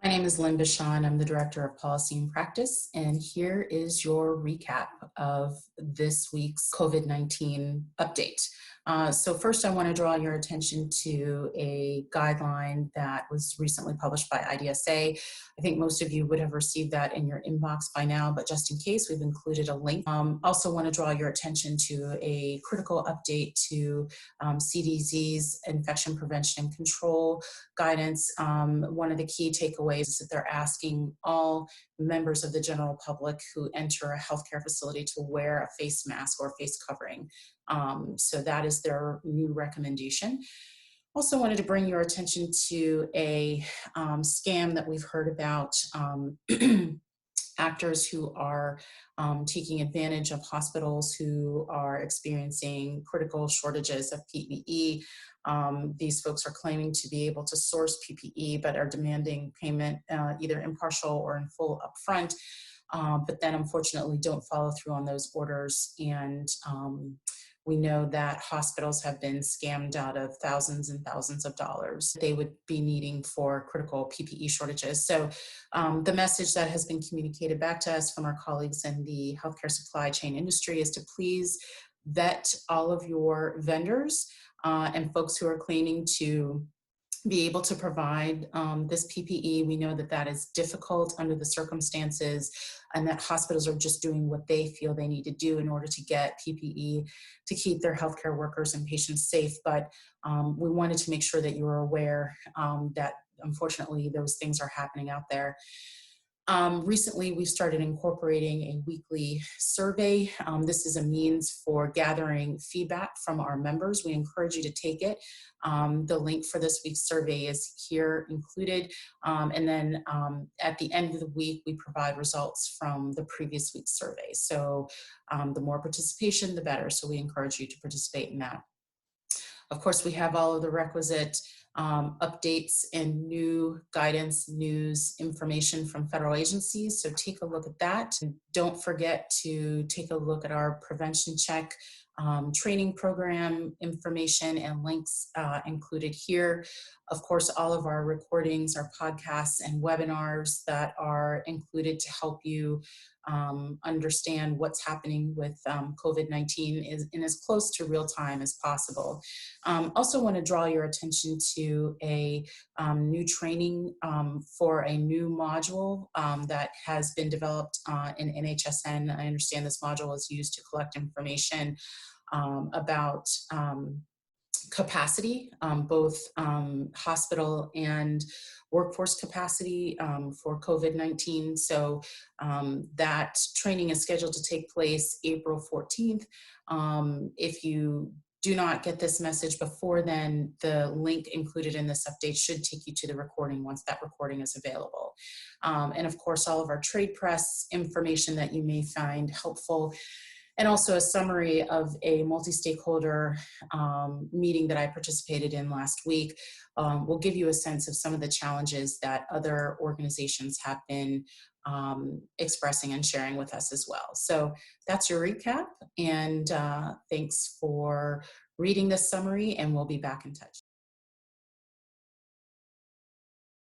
My name is Lynne Batshon. I'm the Director of Policy and Practice, and here is your recap of this week's COVID-19 update. So first, I want to draw your attention to a guideline that was recently published by IDSA. I think most of you would have received that in your inbox by now, but just in case, we've included a link. Also want to draw your attention to a critical update to CDC's infection prevention and control guidance. One of the key takeaways is that they're asking all members of the general public who enter a healthcare facility to wear a face mask or face covering. So that is their new recommendation. Also wanted to bring your attention to a scam that we've heard about. Actors who are taking advantage of hospitals who are experiencing critical shortages of PPE. These folks are claiming to be able to source PPE, but are demanding payment either in partial or in full upfront, but then unfortunately don't follow through on those orders. And we know that hospitals have been scammed out of thousands and thousands of dollars they would be needing for critical PPE shortages. So the message that has been communicated back to us from our colleagues in the healthcare supply chain industry is to please vet all of your vendors and folks who are claiming to be able to provide this PPE. We know that that is difficult under the circumstances, and that hospitals are just doing what they feel they need to do in order to get PPE to keep their healthcare workers and patients safe. But we wanted to make sure that you were aware that unfortunately those things are happening out there. Recently, we started incorporating a weekly survey. This is a means for gathering feedback from our members. We encourage you to take it. The link for this week's survey is here included. And then at the end of the week, we provide results from the previous week's survey. So the more participation, the better. So we encourage you to participate in that. Of course, we have all of the requisite updates and new guidance, news, information from federal agencies. So take a look at that. And don't forget to take a look at our prevention check training program information and links included here. Of course, all of our recordings, our podcasts and webinars that are included to help you understand what's happening with COVID-19 in as close to real time as possible. Also want to draw your attention to a new training for a new module that has been developed in NHSN. I understand this module is used to collect information about capacity, both hospital and workforce capacity for COVID-19. So that training is scheduled to take place April 14th. If you do not get this message before then, the link included in this update should take you to the recording once that recording is available. And of course, all of our trade press information that you may find helpful, and also a summary of a multi-stakeholder meeting that I participated in last week will give you a sense of some of the challenges that other organizations have been expressing and sharing with us as well. So that's your recap, and thanks for reading this summary, and we'll be back in touch.